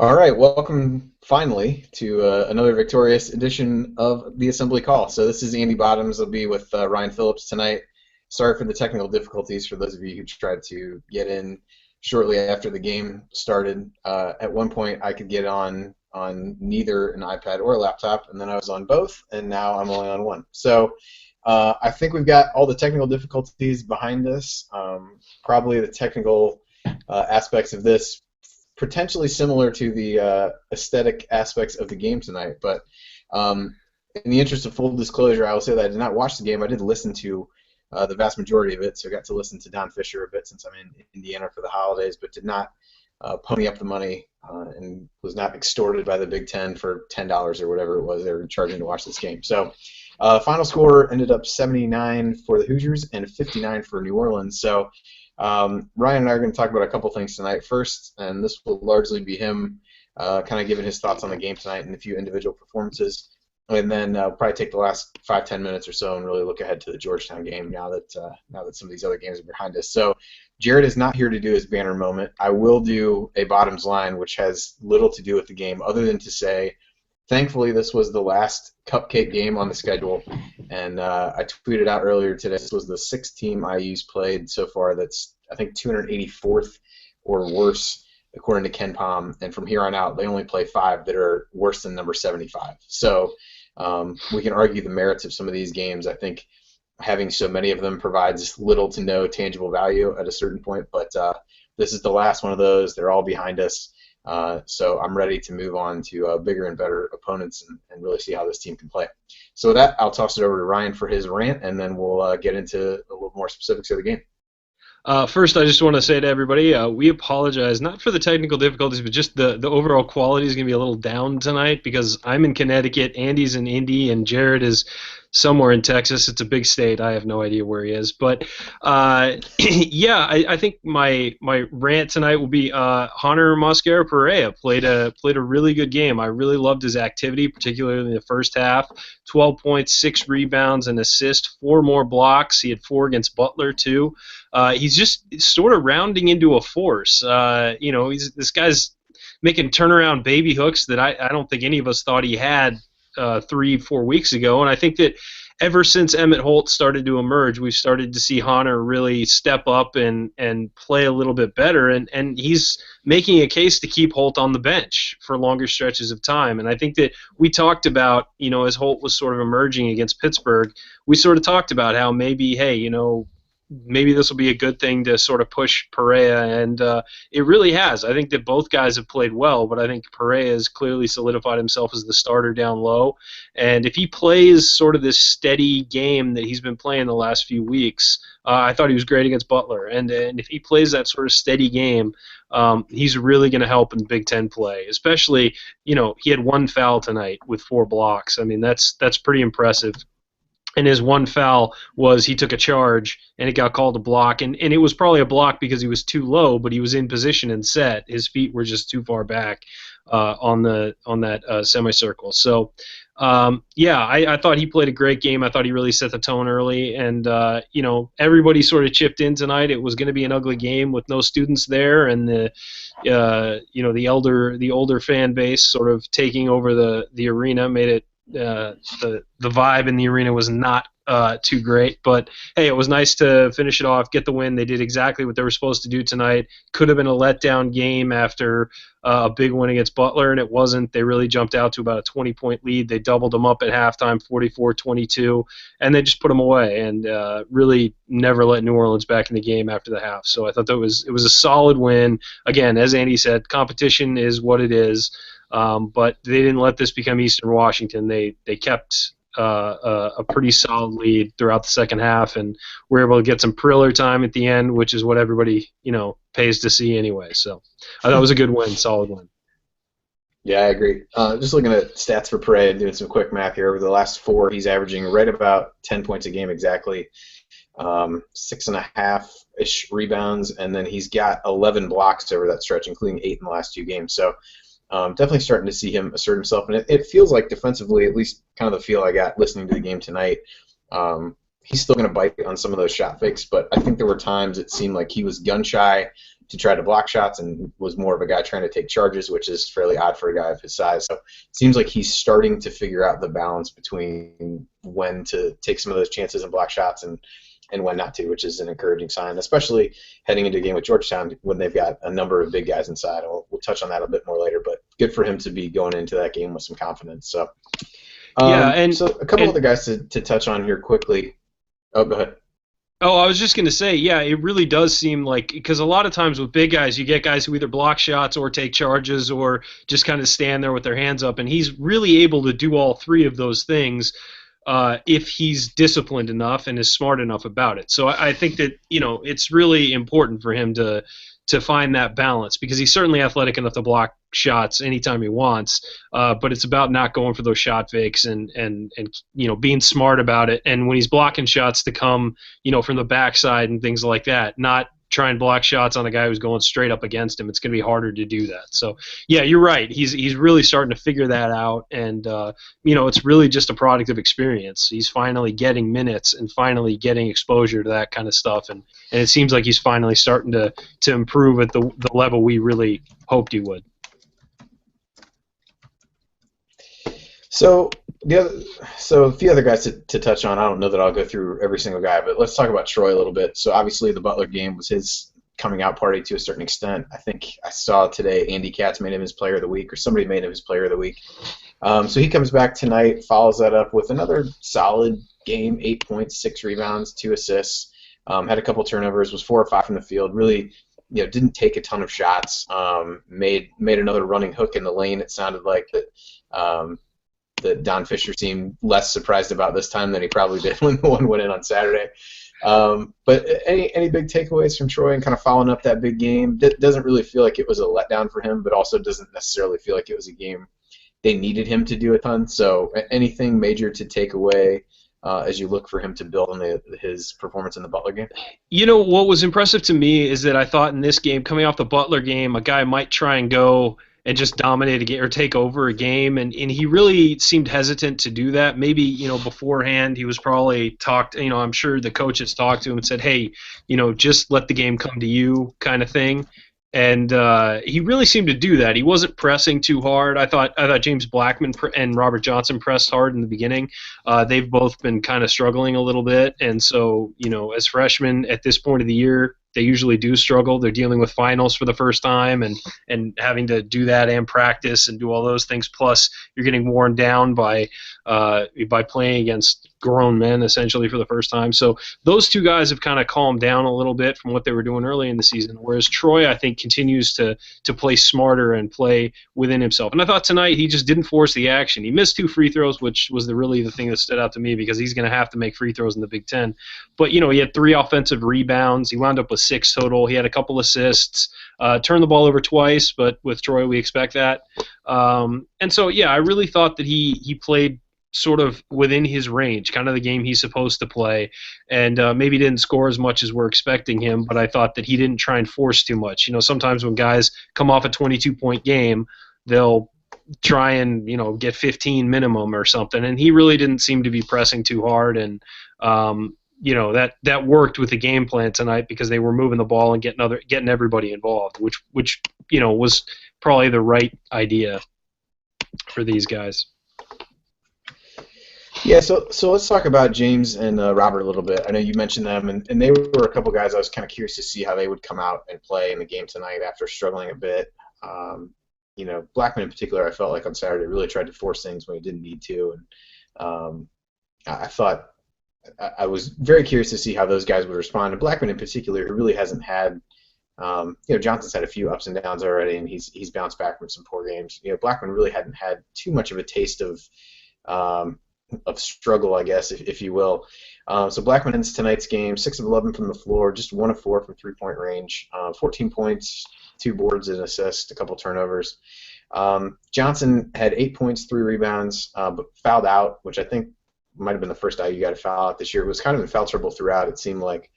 All right, welcome finally to another victorious edition of the Assembly Call. So this is Andy Bottoms. I'll be with Ryan Phillips tonight. Sorry for the technical difficulties for those of you who tried to get in shortly after the game started. At one point, I could get on neither an iPad or a laptop, and then I was on both, and now I'm only on one. So I think we've got all the technical difficulties behind us. Probably the technical aspects of this potentially similar to the aesthetic aspects of the game tonight. But in the interest of full disclosure, I will say that I did not watch the game. I did listen to the vast majority of it, so I got to listen to Don Fisher a bit since I'm in Indiana for the holidays, but did not pony up the money and was not extorted by the Big Ten for $10 or whatever it was they were charging to watch this game. So final score ended up 79 for the Hoosiers and 59 for New Orleans. So Ryan and I are going to talk about a couple things tonight. First, and this will largely be him kind of giving his thoughts on the game tonight and a few individual performances. And then probably take the last 5-10 minutes or so and really look ahead to the Georgetown game now that some of these other games are behind us. So Jerod is not here to do his banner moment. I will do a bottoms line, which has little to do with the game other than to say, thankfully, this was the last cupcake game on the schedule, and I tweeted out earlier today this was the sixth team IU's played so far that's, I think, 284th or worse, according to Ken Palm, and from here on out, they only play 5 that are worse than number 75. So we can argue the merits of some of these games. I think having so many of them provides little to no tangible value at a certain point, but this is the last one of those. They're all behind us. So I'm ready to move on to bigger and better opponents and really see how this team can play. So with that, I'll toss it over to Ryan for his rant, and then we'll get into a little more specifics of the game. First, I just want to say to everybody, we apologize, not for the technical difficulties, but just the overall quality is going to be a little down tonight because I'm in Connecticut, Andy's in Indy, and Jerod is somewhere in Texas. It's a big state. I have no idea where he is. But, yeah, I think my rant tonight will be Hunter Mosquera-Perea played a really good game. I really loved his activity, particularly in the first half. 12 points, 6 rebounds, an assist, 4 more blocks. He had 4 against Butler, too. He's just sort of rounding into a force. This guy's making turnaround baby hooks that I don't think any of us thought he had 3-4 weeks ago. And I think that ever since Emmett Holt started to emerge, we've started to see Hunter really step up and play a little bit better. And he's making a case to keep Holt on the bench for longer stretches of time. And I think that we talked about, as Holt was sort of emerging against Pittsburgh, we sort of talked about how maybe, hey, maybe this will be a good thing to sort of push Perea, and it really has. I think that both guys have played well, but I think Perea has clearly solidified himself as the starter down low, and if he plays sort of this steady game that he's been playing the last few weeks, I thought he was great against Butler, and if he plays that sort of steady game, he's really going to help in Big Ten play, especially, he had 1 foul tonight with 4 blocks. I mean, that's pretty impressive. And his 1 foul was he took a charge, and it got called a block. And it was probably a block because he was too low, but he was in position and set. His feet were just too far back on that semicircle. So, I thought he played a great game. I thought he really set the tone early. And, everybody sort of chipped in tonight. It was going to be an ugly game with no students there, and the older fan base sort of taking over the arena made it. The vibe in the arena was not too great, but hey, it was nice to finish it off, get the win. They did exactly what they were supposed to do tonight. Could have been a letdown game after a big win against Butler, and it wasn't. They really jumped out to about a 20-point lead. They doubled them up at halftime, 44-22, and they just put them away and really never let New Orleans back in the game after the half. So I thought that it was a solid win. Again, as Andy said, competition is what it is. But they didn't let this become Eastern Washington. They kept a pretty solid lead throughout the second half, and were able to get some Priller time at the end, which is what everybody pays to see anyway. So I thought it was a good win, solid win. Yeah, I agree. Just looking at stats for Perea and doing some quick math here, over the last 4, he's averaging right about 10 points a game exactly, 6.5-ish rebounds, and then he's got 11 blocks over that stretch, including 8 in the last 2 games. So definitely starting to see him assert himself, and it feels like defensively, at least kind of the feel I got listening to the game tonight, he's still going to bite on some of those shot fakes, but I think there were times it seemed like he was gun-shy to try to block shots and was more of a guy trying to take charges, which is fairly odd for a guy of his size. So it seems like he's starting to figure out the balance between when to take some of those chances and block shots and when not to, which is an encouraging sign, especially heading into a game with Georgetown when they've got a number of big guys inside. We'll touch on that a bit more later, but good for him to be going into that game with some confidence. So, so a couple other guys to touch on here quickly. Oh, go ahead. Oh, I was just going to say, yeah, it really does seem like, because a lot of times with big guys, you get guys who either block shots or take charges or just kind of stand there with their hands up, and he's really able to do all three of those things if he's disciplined enough and is smart enough about it. So I think that, it's really important for him to find that balance, because he's certainly athletic enough to block shots anytime he wants, but it's about not going for those shot fakes and being smart about it. And when he's blocking shots to come from the backside and things like that, not try and block shots on a guy who's going straight up against him. It's going to be harder to do that. So yeah, you're right. He's really starting to figure that out, and it's really just a product of experience. He's finally getting minutes and finally getting exposure to that kind of stuff, and it seems like he's finally starting to improve at the level we really hoped he would. So a few other guys to touch on. I don't know that I'll go through every single guy, but let's talk about Troy a little bit. So obviously the Butler game was his coming out party to a certain extent. I think I saw today Andy Katz made him his player of the week, or somebody made him his player of the week. So he comes back tonight, follows that up with another solid game, 8 points, 6 rebounds, 2 assists, had a couple turnovers, was 4 or 5 from the field, really didn't take a ton of shots, made another running hook in the lane, it sounded like, that Don Fisher seemed less surprised about this time than he probably did when the one went in on Saturday. But any big takeaways from Troy and kind of following up that big game? Doesn't really feel like it was a letdown for him, but also doesn't necessarily feel like it was a game they needed him to do a ton. So anything major to take away as you look for him to build on his performance in the Butler game? What was impressive to me is that I thought in this game, coming off the Butler game, a guy might try and go and just dominate a game or take over a game, and he really seemed hesitant to do that. Maybe beforehand he was probably talked. I'm sure the coaches talked to him and said, "Hey, just let the game come to you," kind of thing. And he really seemed to do that. He wasn't pressing too hard. I thought James Blackman and Robert Johnson pressed hard in the beginning. They've both been kind of struggling a little bit, and so as freshmen at this point of the year, they usually do struggle. They're dealing with finals for the first time and having to do that and practice and do all those things. Plus, you're getting worn down by playing against grown men essentially for the first time. So those two guys have kind of calmed down a little bit from what they were doing early in the season, whereas Troy, I think, continues to play smarter and play within himself. And I thought tonight he just didn't force the action. He missed 2 free throws, which was really the thing that stood out to me, because he's going to have to make free throws in the Big Ten. But, he had 3 offensive rebounds. He wound up with 6 total. He had a couple assists, turned the ball over twice, but with Troy we expect that. And so, yeah, I really thought that he played sort of within his range, kind of the game he's supposed to play, and maybe didn't score as much as we're expecting him, but I thought that he didn't try and force too much. Sometimes when guys come off a 22-point game, they'll try and get 15 minimum or something, and he really didn't seem to be pressing too hard, and that worked with the game plan tonight because they were moving the ball and getting everybody involved, which was probably the right idea for these guys. Yeah, so let's talk about James and Robert a little bit. I know you mentioned them, and they were a couple guys I was kind of curious to see how they would come out and play in the game tonight after struggling a bit. Blackman in particular, I felt like on Saturday really tried to force things when he didn't need to, and I thought I was very curious to see how those guys would respond. And Blackman in particular, who really hasn't had, Johnson's had a few ups and downs already, and he's bounced back from some poor games. Blackman really hadn't had too much of a taste of struggle, I guess, if you will. So Blackman ends tonight's game 6 of 11 from the floor, just 1 of 4 from 3-point range, 14 points, 2 boards and assist, a couple turnovers. Johnson had 8 points, 3 rebounds, but fouled out, which I think might have been the first IU guy to foul out this year. It was kind of in foul trouble throughout, it seemed like.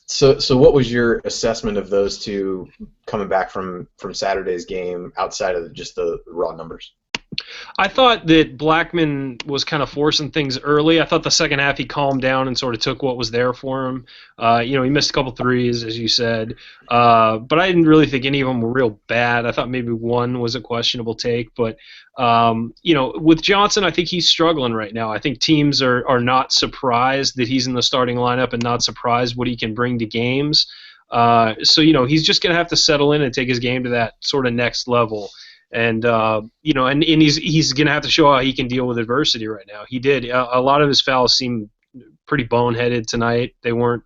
So what was your assessment of those two coming back from Saturday's game outside of just the raw numbers? I thought that Blackman was kind of forcing things early. I thought the second half he calmed down and sort of took what was there for him. He missed a couple threes, as you said, but I didn't really think any of them were real bad. I thought maybe one was a questionable take, but with Johnson, I think he's struggling right now. I think teams are not surprised that he's in the starting lineup and not surprised what he can bring to games. So he's just going to have to settle in and take his game to that sort of next level. And he's going to have to show how he can deal with adversity right now. He did. A lot of his fouls seemed pretty boneheaded tonight. They weren't,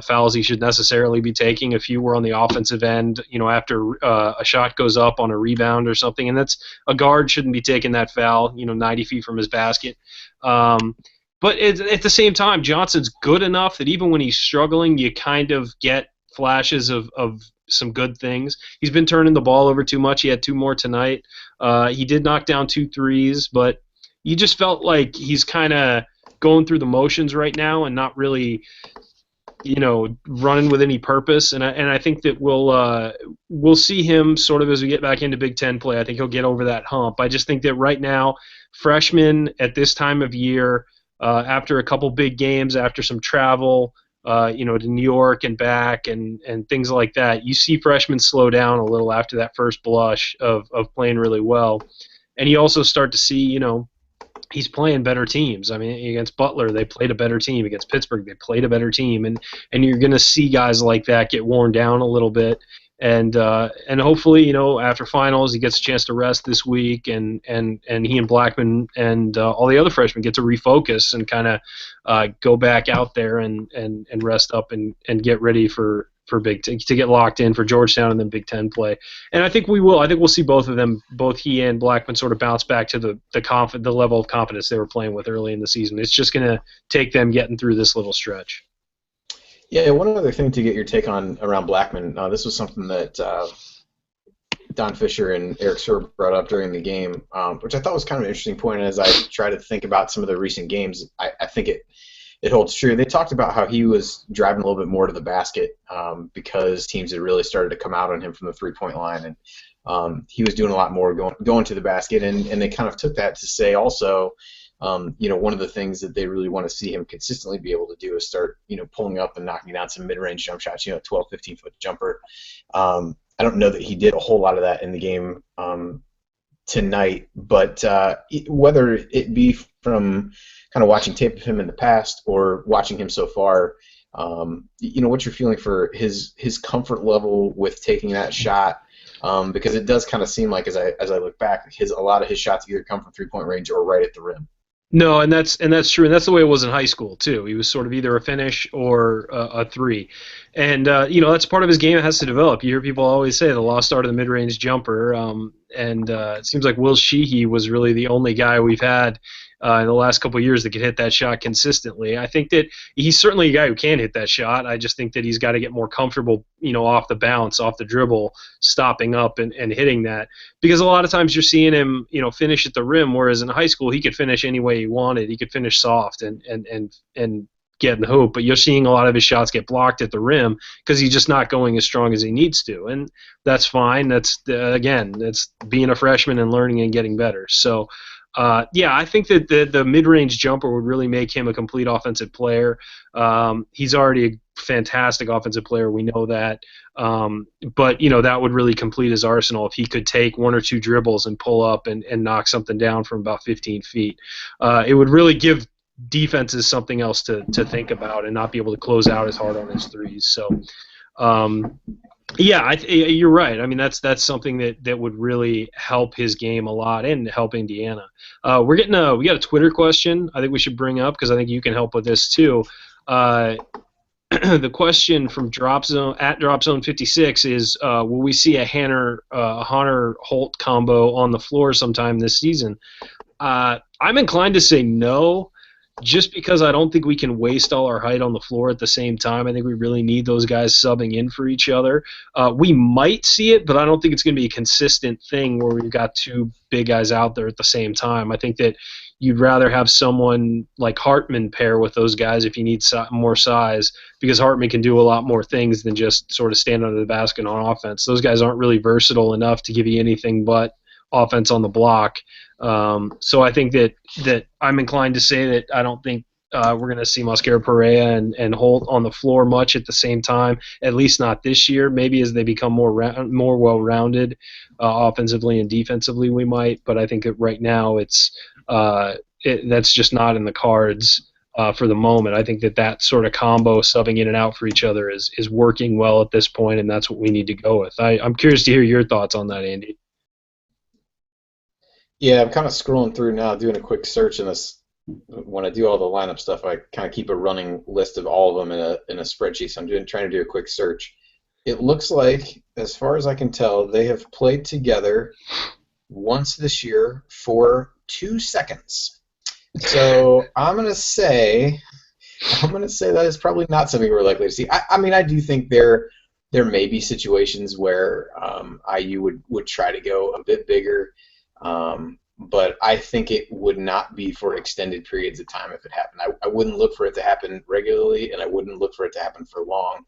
fouls he should necessarily be taking. A few were on the offensive end, after a shot goes up on a rebound or something. And that's a guard shouldn't be taking that foul, 90 feet from his basket. But at the same time, Johnson's good enough that even when he's struggling, you kind of get flashes of some good things. He's been turning the ball over too much. He had two more tonight. He did knock down 2 threes, but you just felt like he's kind of going through the motions right now and not really, running with any purpose. And I think that we'll see him sort of as we get back into Big Ten play. I think he'll get over that hump. I just think that right now, freshmen at this time of year, after a couple big games, after some travel, to New York and back and things like that, you see freshmen slow down a little after that first blush of playing really well. And you also start to see, he's playing better teams. I mean, against Butler, they played a better team. Against Pittsburgh, they played a better team. And you're going to see guys like that get worn down a little bit. And hopefully, after finals, he gets a chance to rest this week, and he and Blackman and all the other freshmen get to refocus and kind of go back out there and rest up and get ready for to get locked in for Georgetown and then Big Ten play. And I think we will. I think we'll see both of them, both he and Blackman, sort of bounce back to the level of confidence they were playing with early in the season. It's just going to take them getting through this little stretch. Yeah, one other thing to get your take on around Blackman. This was something that Don Fisher and Eric Serb brought up during the game, which I thought was kind of an interesting point. And as I try to think about some of the recent games, I think it holds true. They talked about how he was driving a little bit more to the basket because teams had really started to come out on him from the three-point line, and he was doing a lot more going to the basket. And they kind of took that to say also, one of the things that they really want to see him consistently be able to do is start, pulling up and knocking down some mid-range jump shots, 12, 15-foot jumper. I don't know that he did a whole lot of that in the game tonight, but whether it be from kind of watching tape of him in the past or watching him so far, what's your feeling for his comfort level with taking that shot? Because it does kind of seem like, as I look back, a lot of his shots either come from three-point range or right at the rim. No, and that's true, and that's the way it was in high school too. He was sort of either a finish or a three, and that's part of his game that has to develop. You hear people always say the lost art of the mid-range jumper, and it seems like Will Sheehy was really the only guy we've had in the last couple of years that could hit that shot consistently. I think that he's certainly a guy who can hit that shot. I just think that he's got to get more comfortable, off the bounce, off the dribble, stopping up and hitting that. Because a lot of times you're seeing him, finish at the rim, whereas in high school he could finish any way he wanted. He could finish soft and get in the hoop, but you're seeing a lot of his shots get blocked at the rim because he's just not going as strong as he needs to, and that's fine. That's being a freshman and learning and getting better. So I think that the mid-range jumper would really make him a complete offensive player. He's already a fantastic offensive player. We know that. But that would really complete his arsenal if he could take one or two dribbles and pull up and knock something down from about 15 feet. It would really give defenses something else to think about and not be able to close out as hard on his threes. So, you're right. I mean, that's something that would really help his game a lot and help Indiana. We got a Twitter question I think we should bring up because I think you can help with this too. The question from DropZone56 is, will we see a Hunter Holt combo on the floor sometime this season? I'm inclined to say no. Just because I don't think we can waste all our height on the floor at the same time. I think we really need those guys subbing in for each other. We might see it, but I don't think it's going to be a consistent thing where we've got two big guys out there at the same time. I think that you'd rather have someone like Hartman pair with those guys if you need more size, because Hartman can do a lot more things than just sort of stand under the basket on offense. Those guys aren't really versatile enough to give you anything but offense on the block. So I think that I'm inclined to say that I don't think we're going to see Mosquera Perea and Holt on the floor much at the same time, at least not this year. Maybe as they become more well-rounded offensively and defensively, we might. But I think that right now that's just not in the cards for the moment. I think that sort of combo subbing in and out for each other is working well at this point, and that's what we need to go with. I'm curious to hear your thoughts on that, Andy. Yeah, I'm kind of scrolling through now, doing a quick search in this. When I do all the lineup stuff, I kind of keep a running list of all of them in a spreadsheet. So trying to do a quick search. It looks like, as far as I can tell, they have played together once this year for 2 seconds. So I'm gonna say that is probably not something we're likely to see. I mean, I do think there may be situations where IU would try to go a bit bigger. But I think it would not be for extended periods of time if it happened. I wouldn't look for it to happen regularly, and I wouldn't look for it to happen for long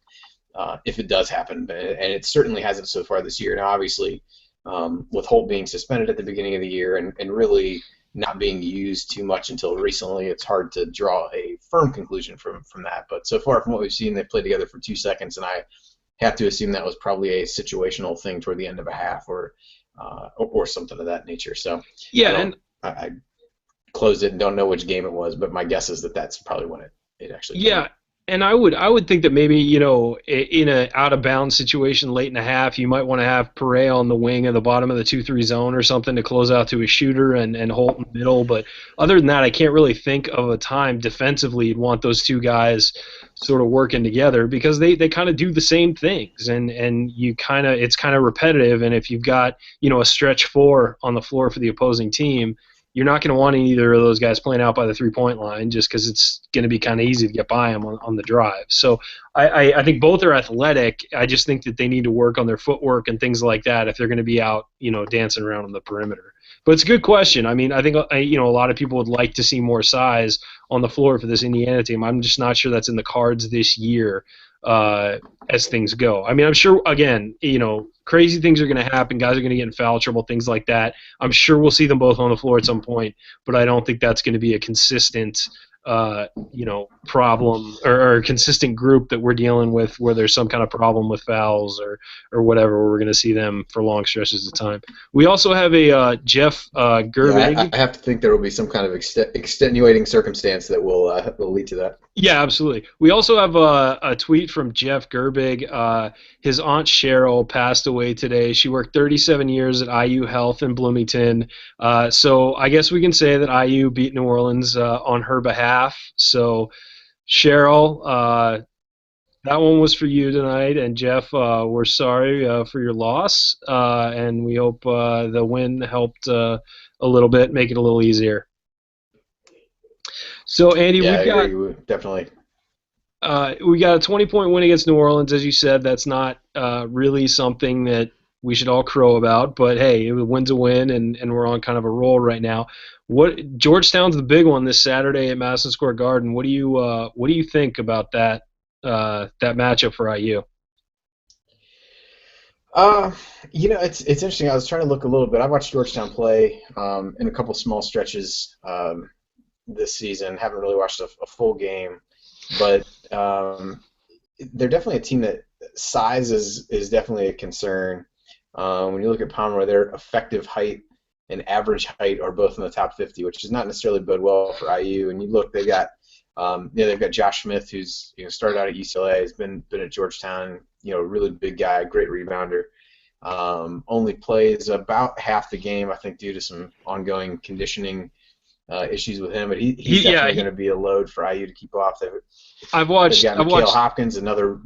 if it does happen. And it certainly hasn't so far this year. Now, obviously, with Holt being suspended at the beginning of the year and really not being used too much until recently, it's hard to draw a firm conclusion from that. But so far from what we've seen, they've played together for 2 seconds, and I have to assume that was probably a situational thing toward the end of a half or something of that nature. So Yeah, I closed it and don't know which game it was, but my guess is that that's probably when it actually came. yeah, and I would think that maybe in a out of bounds situation late in the half, you might want to have Perea on the wing at the bottom of the 2-3 zone or something to close out to a shooter and Holt in the middle. But other than that, I can't really think of a time defensively you'd want those two guys sort of working together because they kind of do the same things and it's kind of repetitive. And if you've got a stretch four on the floor for the opposing team, you're not going to want either of those guys playing out by the three-point line just because it's going to be kind of easy to get by them on the drive. So I think both are athletic. I just think that they need to work on their footwork and things like that if they're going to be out, dancing around on the perimeter. But it's a good question. I mean, I think a lot of people would like to see more size on the floor for this Indiana team. I'm just not sure that's in the cards this year as things go. I mean, I'm sure, again, crazy things are going to happen. Guys are going to get in foul trouble, things like that. I'm sure we'll see them both on the floor at some point, but I don't think that's going to be a consistent, problem or a consistent group that we're dealing with where there's some kind of problem with fouls or whatever, where we're going to see them for long stretches of time. We also have a Jeff Gerbig. Yeah, I have to think there will be some kind of extenuating circumstance that will lead to that. Yeah, absolutely. We also have a tweet from Jeff Gerbig. His aunt Cheryl passed away today. She worked 37 years at IU Health in Bloomington. So I guess we can say that IU beat New Orleans on her behalf. So Cheryl, that one was for you tonight. And Jeff, we're sorry for your loss. And we hope the win helped a little bit, make it a little easier. So, Andy, Yeah, I agree. Definitely. We got a 20-point win against New Orleans, as you said. That's not really something that we should all crow about, but hey, a win's a win, and we're on kind of a roll right now. Georgetown's the big one this Saturday at Madison Square Garden. What do you think about that matchup for IU? It's interesting. I was trying to look a little bit. I watched Georgetown play in a couple small stretches this season. Haven't really watched a full game, but they're definitely a team that size is definitely a concern. When you look at Pomeroy, their effective height and average height are both in the top 50, which does not necessarily bode well for IU. And you look, they've got Josh Smith, who's started out at UCLA, has been at Georgetown. Really big guy, great rebounder. Only plays about half the game, I think, due to some ongoing conditioning issues with him, but he's definitely going to be a load for IU to keep off. I've watched Hopkins, another.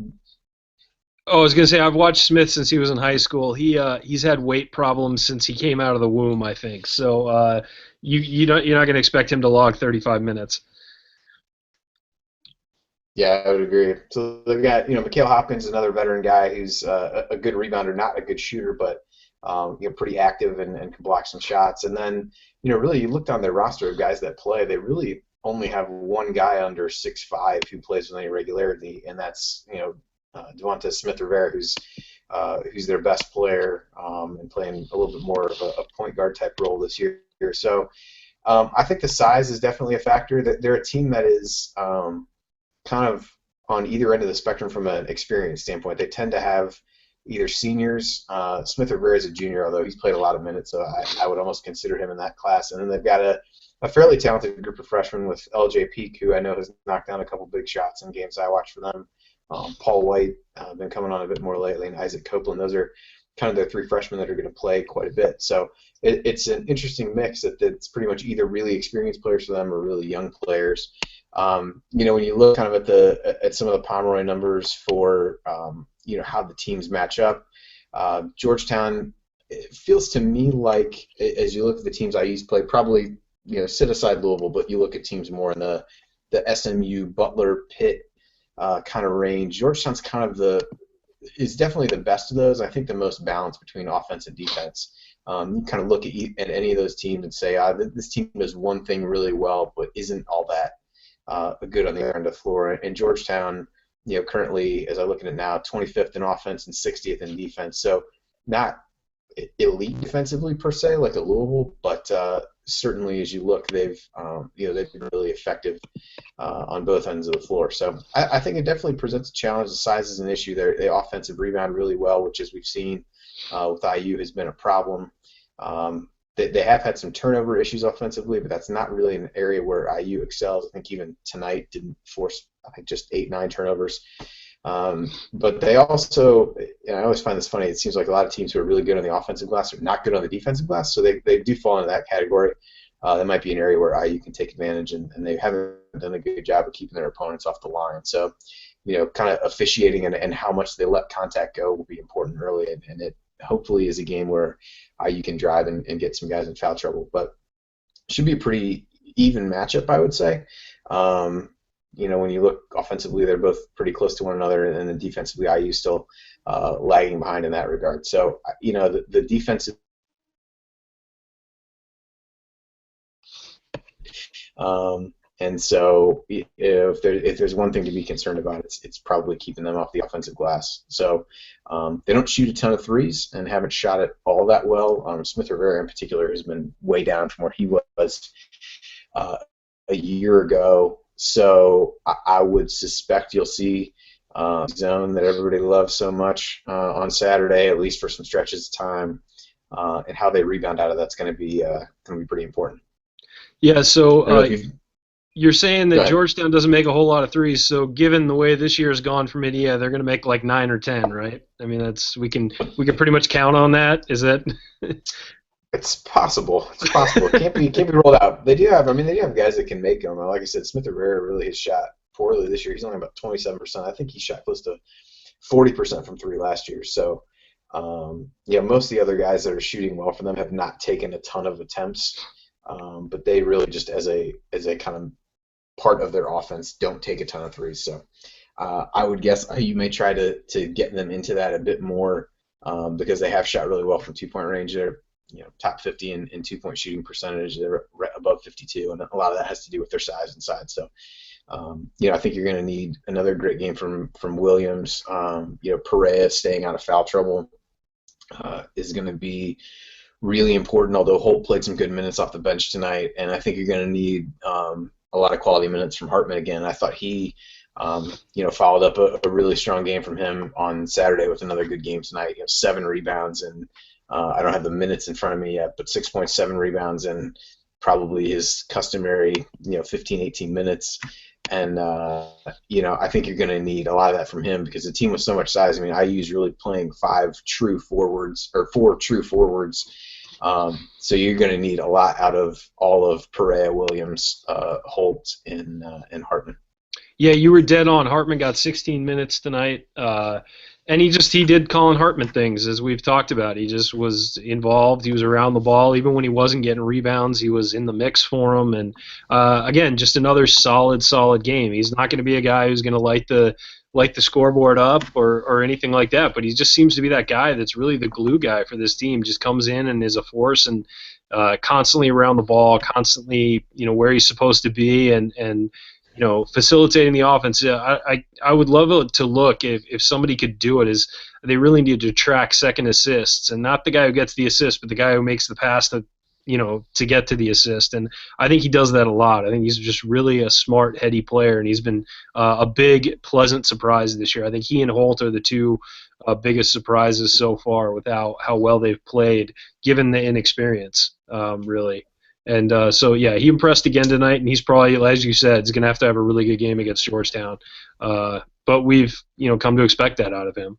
Oh, I was going to say I've watched Smith since he was in high school. He's had weight problems since he came out of the womb, I think. So you're not going to expect him to log 35 minutes. Yeah, I would agree. So they've got Mikhail Hopkins, another veteran guy who's a good rebounder, not a good shooter, but pretty active and can block some shots. And then really you look down their roster of guys that play, they really only have one guy under 6'5" who plays with any regularity, and that's Devonta Smith-Rivera, who's who's their best player, and playing a little bit more of a point guard type role this year. So I think the size is definitely a factor. They're a team that is kind of on either end of the spectrum from an experience standpoint. They tend to have either seniors. Smith Rivera is a junior, although he's played a lot of minutes, so I would almost consider him in that class. And then they've got a fairly talented group of freshmen with LJ Peak, who I know has knocked down a couple big shots in games I watch for them. Paul White, been coming on a bit more lately, and Isaac Copeland. Those are kind of their three freshmen that are going to play quite a bit. So it's an interesting mix that's pretty much either really experienced players for them or really young players. When you look kind of at some of the Pomeroy numbers for how the teams match up, Georgetown, it feels to me like, as you look at the teams IU's play, probably set aside Louisville, but you look at teams more in the SMU, Butler, Pitt kind of range. Georgetown's is definitely the best of those. I think the most balanced between offense and defense. You kind of look at any of those teams and say, this team does one thing really well, but isn't all that good on the other end of the floor. And Georgetown, currently, as I look at it now, 25th in offense and 60th in defense. So not elite defensively per se, like a Louisville, but certainly as you look, they've been really effective on both ends of the floor. So I think it definitely presents a challenge. The size is an issue. They offensive rebound really well, which, as we've seen with IU, has been a problem. They have had some turnover issues offensively, but that's not really an area where IU excels. I think even tonight didn't force, just 8-9 turnovers. But they also, and I always find this funny, it seems like a lot of teams who are really good on the offensive glass are not good on the defensive glass, so they do fall into that category. That might be an area where IU can take advantage, and they haven't done a good job of keeping their opponents off the line. So, kind of officiating and how much they let contact go will be important early, and it hopefully is a game where IU can drive and get some guys in foul trouble. But it should be a pretty even matchup, I would say. When you look offensively, they're both pretty close to one another, and then defensively, IU still lagging behind in that regard. So, the defensive and so if there's one thing to be concerned about, it's probably keeping them off the offensive glass. So they don't shoot a ton of threes and haven't shot it all that well. Smith Rivera in particular has been way down from where he was a year ago. So I would suspect you'll see zone that everybody loves so much on Saturday, at least for some stretches of time, and how they rebound out of that's going to be pretty important. Yeah. So you're saying that Georgetown doesn't make a whole lot of threes. So given the way this year has gone for India, they're going to make like 9 or 10, right? I mean, we can pretty much count on that. Is that? It's possible. It's possible. It can't be rolled out. They do have guys that can make them. Like I said, Smith Rivera really has shot poorly this year. He's only about 27%. I think he shot close to 40% from three last year. So, most of the other guys that are shooting well for them have not taken a ton of attempts, but they really just as a kind of part of their offense don't take a ton of threes. So, I would guess you may try to get them into that a bit more because they have shot really well from 2-point range. They're top 50 in 2-point shooting percentage. They're above 52, and a lot of that has to do with their size inside. So, I think you're going to need another great game from Williams. Perea staying out of foul trouble is going to be really important, although Holt played some good minutes off the bench tonight, and I think you're going to need a lot of quality minutes from Hartman again. I thought he followed up a really strong game from him on Saturday with another good game tonight. 7 rebounds, and I don't have the minutes in front of me yet, but 6.7 rebounds and probably his customary 15, 18 minutes. And I think you're going to need a lot of that from him because the team with so much size. I mean, IU's really playing 4 true forwards. So you're going to need a lot out of all of Perea, Williams, Holt, and Hartman. Yeah, you were dead on. Hartman got 16 minutes tonight, and he did Colin Hartman things, as we've talked about. He just was involved. He was around the ball. Even when he wasn't getting rebounds, he was in the mix for him. And, again, just another solid game. He's not going to be a guy who's going to light the scoreboard up or anything like that, but he just seems to be that guy that's really the glue guy for this team. Just comes in and is a force and constantly around the ball, constantly where he's supposed to be, and facilitating the offense. I would love it to look if somebody could do it. Is they really need to track second assists, and not the guy who gets the assist, but the guy who makes the pass to get to the assist. And I think he does that a lot. I think he's just really a smart, heady player, and he's been a big, pleasant surprise this year. I think he and Holt are the two biggest surprises so far with how well they've played, given the inexperience, really. And yeah, he impressed again tonight, and he's probably, as you said, is going to have a really good game against Georgetown. But we've come to expect that out of him.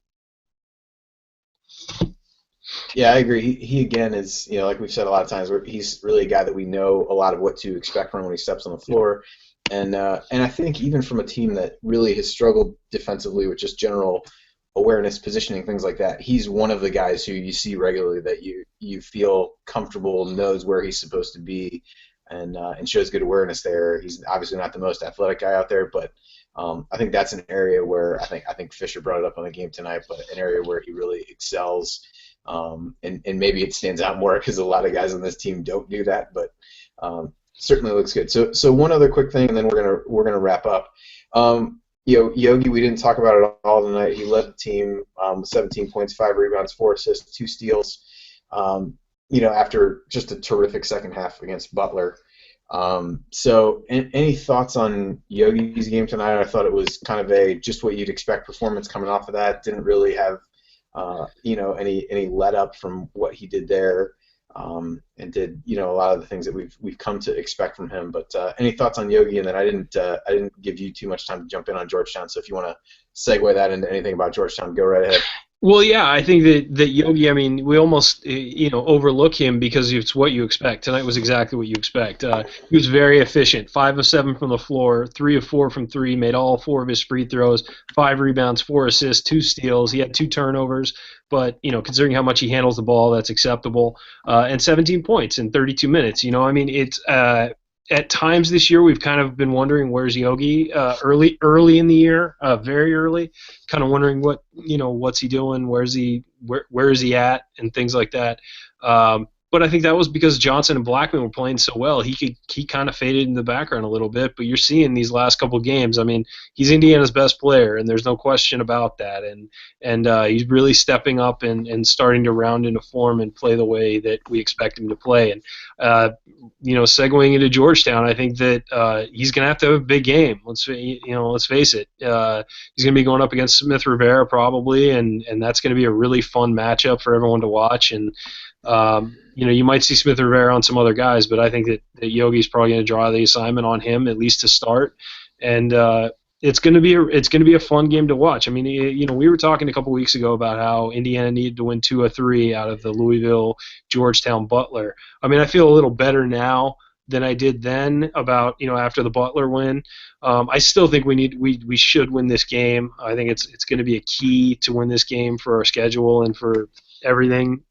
Yeah, I agree. He again is, like we've said a lot of times, he's really a guy that we know a lot of what to expect from when he steps on the floor. And I think even from a team that really has struggled defensively with just general awareness, positioning, things like that, he's one of the guys who you see regularly that you feel comfortable, knows where he's supposed to be, and shows good awareness there. He's obviously not the most athletic guy out there, but I think that's an area where I think Fisher brought it up on the game tonight, but an area where he really excels. And maybe it stands out more because a lot of guys on this team don't do that, but certainly looks good. So one other quick thing, and then we're gonna wrap up. Yogi, we didn't talk about it all tonight. He led the team 17 points, 5 rebounds, 4 assists, 2 steals. After just a terrific second half against Butler. So any thoughts on Yogi's game tonight? I thought it was kind of just what you'd expect performance coming off of that. Didn't really have any let up from what he did there, and did a lot of the things that we've come to expect from him. But any thoughts on Yogi? And then I didn't give you too much time to jump in on Georgetown. So if you want to segue that into anything about Georgetown, go right ahead. Well, yeah, I think that Yogi, I mean, we almost, overlook him because it's what you expect. Tonight was exactly what you expect. He was very efficient, 5 of 7 from the floor, 3 of 4 from 3, made all 4 of his free throws, 5 rebounds, 4 assists, 2 steals. He had 2 turnovers, but, considering how much he handles the ball, that's acceptable. And 17 points in 32 minutes. It's at times this year we've kind of been wondering where's Yogi early in the year, very early, kind of wondering what's he doing, where is he at, and things like that. But I think that was because Johnson and Blackman were playing so well. He kind of faded in the background a little bit. But you're seeing these last couple games. I mean, he's Indiana's best player, and there's no question about that. And he's really stepping up and starting to round into form and play the way that we expect him to play. And segueing into Georgetown, I think that he's going to have a big game. Let's face it. He's going to be going up against Smith Rivera probably, and that's going to be a really fun matchup for everyone to watch. And you might see Smith Rivera on some other guys, but I think that Yogi's probably going to draw the assignment on him at least to start, and it's going to be a fun game to watch. I mean, we were talking a couple weeks ago about how Indiana needed to win 2 or 3 out of the Louisville, Georgetown, Butler. I mean, I feel a little better now than I did then about after the Butler win. I still think we should win this game. I think it's going to be a key to win this game for our schedule and for everything.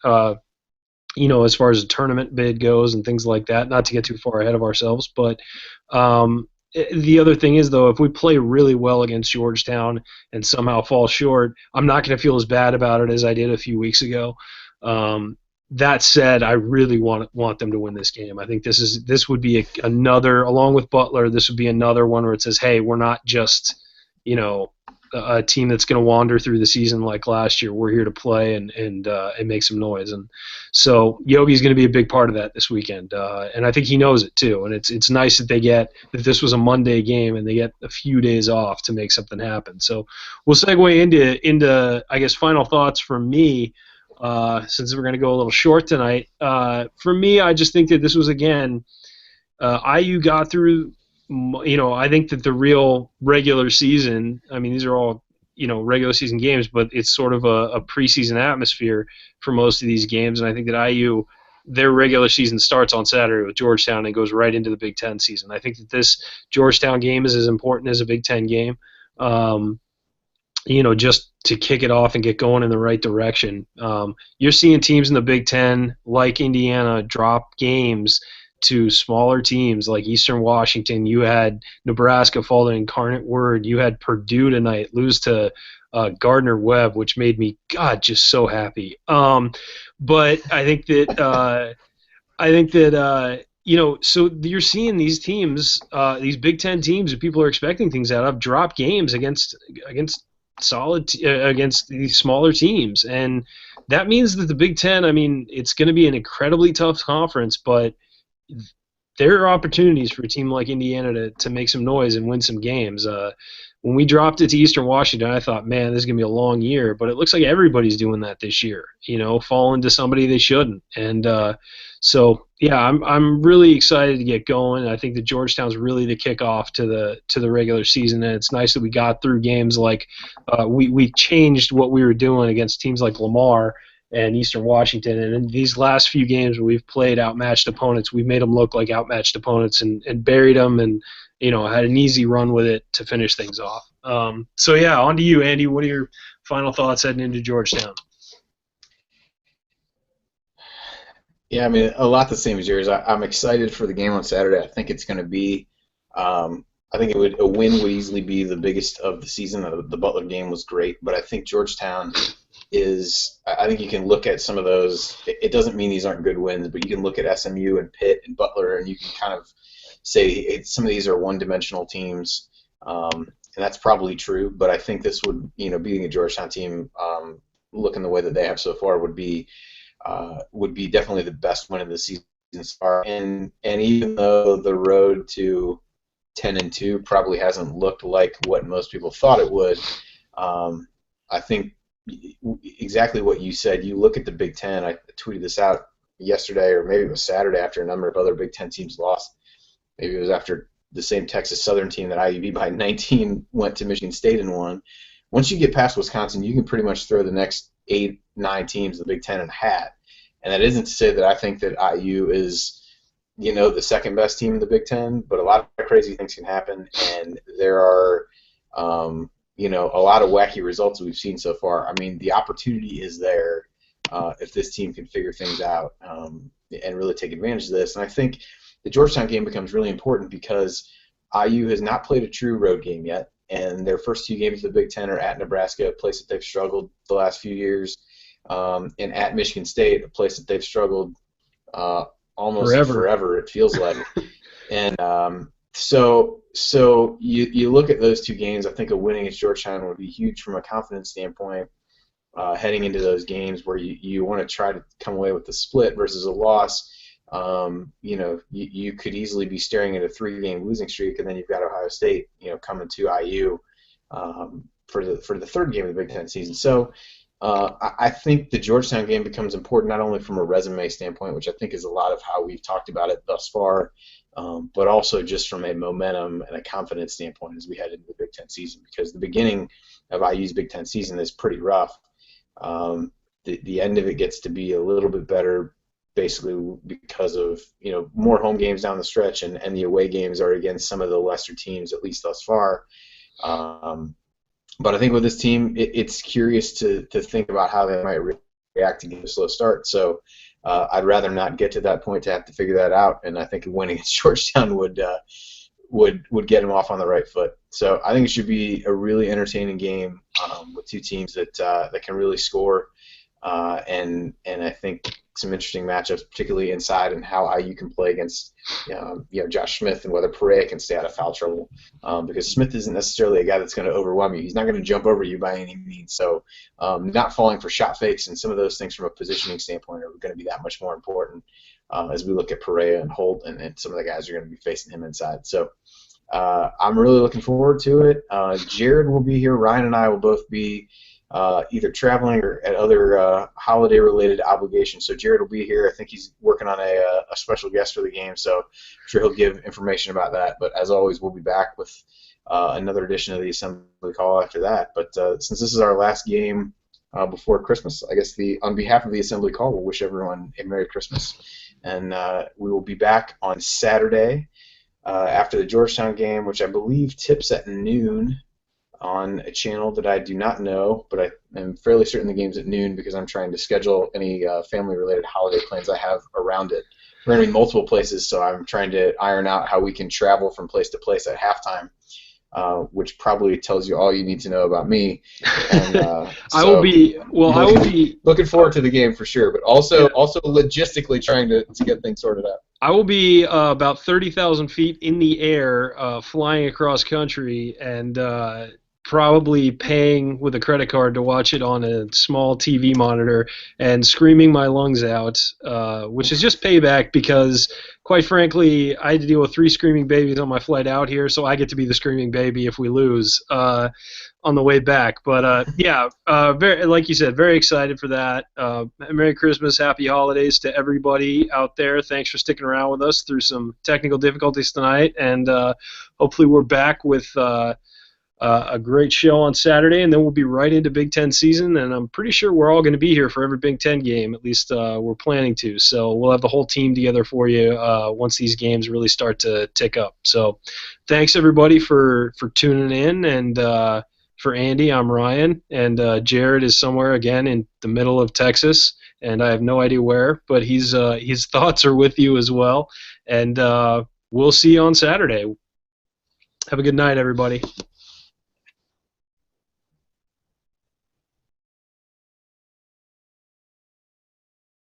As far as the tournament bid goes and things like that, not to get too far ahead of ourselves. But the other thing is, though, if we play really well against Georgetown and somehow fall short, I'm not going to feel as bad about it as I did a few weeks ago. That said, I really want them to win this game. I think this would be another, along with Butler, this would be another one where it says, hey, we're not just, a team that's going to wander through the season like last year. We're here to play and make some noise. And so Yogi's going to be a big part of that this weekend. And I think he knows it too. And it's nice that this was a Monday game and they get a few days off to make something happen. So we'll segue into I guess, final thoughts from me, since we're going to go a little short tonight. For me, I just think that this was, again, IU got through. I think that the real regular season, I mean, these are all, regular season games, but it's sort of a preseason atmosphere for most of these games. And I think that IU, their regular season starts on Saturday with Georgetown and goes right into the Big Ten season. I think that this Georgetown game is as important as a Big Ten game, just to kick it off and get going in the right direction. You're seeing teams in the Big Ten, like Indiana, drop games to smaller teams like Eastern Washington. You had Nebraska fall to Incarnate Word. You had Purdue tonight lose to Gardner Webb, which made me, God, just so happy. But I think that So you're seeing these teams, these Big Ten teams that people are expecting things out of, drop games against against these smaller teams, and that means that the Big Ten, I mean, it's going to be an incredibly tough conference, but there are opportunities for a team like Indiana to make some noise and win some games. When we dropped it to Eastern Washington, I thought, man, this is going to be a long year. But it looks like everybody's doing that this year, falling to somebody they shouldn't. And yeah, I'm really excited to get going. I think that Georgetown's really the kickoff to the regular season, and it's nice that we got through games like we changed what we were doing against teams like Lamar and Eastern Washington. And in these last few games where we've played outmatched opponents, we've made them look like outmatched opponents and buried them and, had an easy run with it to finish things off. So, yeah, on to you, Andy. What are your final thoughts heading into Georgetown? Yeah, I mean, a lot the same as yours. I'm excited for the game on Saturday. I think it's going to be, I think a win would easily be the biggest of the season. The Butler game was great, but I think Georgetown I think you can look at some of those. It doesn't mean these aren't good wins, but you can look at SMU and Pitt and Butler, and you can kind of say some of these are one-dimensional teams, and that's probably true. But I think this would, beating a Georgetown team, looking the way that they have so far, would be definitely the best win of the season so far. And even though the road to 10-2 probably hasn't looked like what most people thought it would, I think exactly what you said. You look at the Big Ten. I tweeted this out yesterday, or maybe it was Saturday, after a number of other Big Ten teams lost. Maybe it was after the same Texas Southern team that IU beat by 19 went to Michigan State and won. Once you get past Wisconsin, you can pretty much throw the next 8, 9 teams in the Big Ten in a hat. And that isn't to say that I think that IU is, the second best team in the Big Ten, but a lot of crazy things can happen, and there are a lot of wacky results we've seen so far. I mean, the opportunity is there if this team can figure things out and really take advantage of this. And I think the Georgetown game becomes really important because IU has not played a true road game yet, and their first 2 games of the Big Ten are at Nebraska, a place that they've struggled the last few years, and at Michigan State, a place that they've struggled almost forever, it feels like. And So you look at those 2 games. I think a win against Georgetown would be huge from a confidence standpoint heading into those games where you want to try to come away with the split versus a loss. You could easily be staring at a 3-game losing streak, and then you've got Ohio State, coming to IU for the 3rd game of the Big Ten season. So I think the Georgetown game becomes important not only from a resume standpoint, which I think is a lot of how we've talked about it thus far, but also just from a momentum and a confidence standpoint as we head into the Big Ten season, because the beginning of IU's Big Ten season is pretty rough. The end of it gets to be a little bit better, basically because of more home games down the stretch, and the away games are against some of the lesser teams, at least thus far. But I think with this team, it's curious to think about how they might react to get a slow start. So I'd rather not get to that point to have to figure that out. And I think winning against Georgetown would get them off on the right foot. So I think it should be a really entertaining game with 2 teams that can really score. And I think some interesting matchups, particularly inside, and how IU can play against Josh Smith, and whether Perea can stay out of foul trouble, because Smith isn't necessarily a guy that's going to overwhelm you. He's not going to jump over you by any means. So not falling for shot fakes and some of those things from a positioning standpoint are going to be that much more important as we look at Perea and Holt and some of the guys who are going to be facing him inside. So I'm really looking forward to it. Jerod will be here. Ryan and I will both be either traveling or at other holiday-related obligations. So Jerod will be here. I think he's working on a special guest for the game, so I'm sure he'll give information about that. But as always, we'll be back with another edition of the Assembly Call after that. But since this is our last game before Christmas, I guess on behalf of the Assembly Call, we'll wish everyone a Merry Christmas. And we will be back on Saturday after the Georgetown game, which I believe tips at noon, on a channel that I do not know, but I am fairly certain the game's at noon because I'm trying to schedule any family-related holiday plans I have around it. We're going to be multiple places, so I'm trying to iron out how we can travel from place to place at halftime, which probably tells you all you need to know about me. And, I will be looking forward to the game for sure, but also logistically trying to get things sorted out. I will be about 30,000 feet in the air, flying across country, and probably paying with a credit card to watch it on a small TV monitor and screaming my lungs out, which is just payback because, quite frankly, I had to deal with 3 screaming babies on my flight out here, so I get to be the screaming baby if we lose. On the way back. But yeah, very, like you said, very excited for that. Merry Christmas, Happy Holidays to everybody out there. Thanks for sticking around with us through some technical difficulties tonight, and hopefully we're back with a great show on Saturday, and then we'll be right into Big Ten season, and I'm pretty sure we're all going to be here for every Big Ten game, at least we're planning to. So we'll have the whole team together for you once these games really start to tick up. So thanks, everybody, for tuning in, and for Andy, I'm Ryan, and Jerod is somewhere again in the middle of Texas, and I have no idea where, but his thoughts are with you as well, and we'll see you on Saturday. Have a good night, everybody.